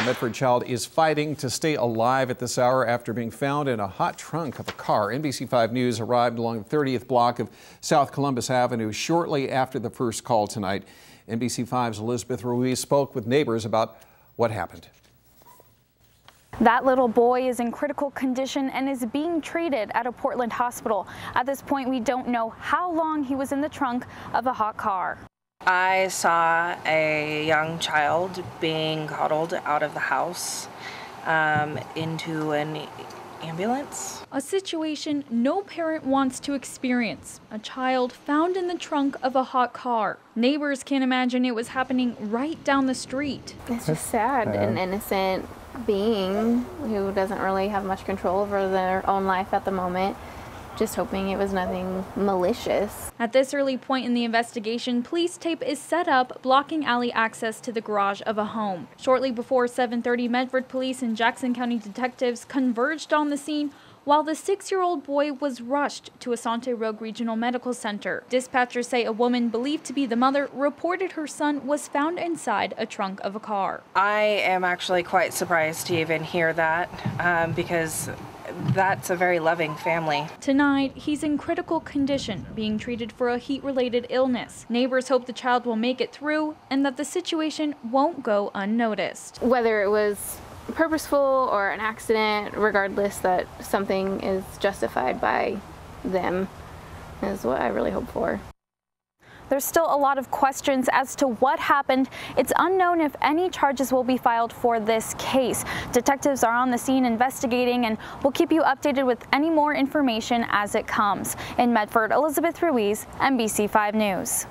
Medford child is fighting to stay alive at this hour after being found in a hot trunk of a car. NBC5 News arrived along the 30th block of South Columbus Avenue shortly after the first call tonight. NBC5's Elizabeth Ruiz spoke with neighbors about what happened. That little boy is in critical condition and is being treated at a Portland hospital. At this point, we don't know how long he was in the trunk of a hot car. I saw a young child being cuddled out of the house into an ambulance. A situation no parent wants to experience. A child found in the trunk of a hot car. Neighbors can't imagine it was happening right down the street. It's just sad. An innocent being who doesn't really have much control over their own life at the moment. Just hoping it was nothing malicious. At this early point in the investigation, police tape is set up blocking alley access to the garage of a home. Shortly before 7:30, Medford police and Jackson County detectives converged on the scene while the 6-year-old boy was rushed to Asante Rogue Regional Medical Center. Dispatchers say a woman believed to be the mother reported her son was found inside a trunk of a car. I am actually quite surprised to even hear that because that's a very loving family. Tonight, he's in critical condition, being treated for a heat-related illness. Neighbors hope the child will make it through and that the situation won't go unnoticed. Whether it was purposeful or an accident, regardless, that something is justified by them is what I really hope for. There's still a lot of questions as to what happened. It's unknown if any charges will be filed for this case. Detectives are on the scene investigating, and we'll keep you updated with any more information as it comes. In Medford, Elizabeth Ruiz, NBC5 News.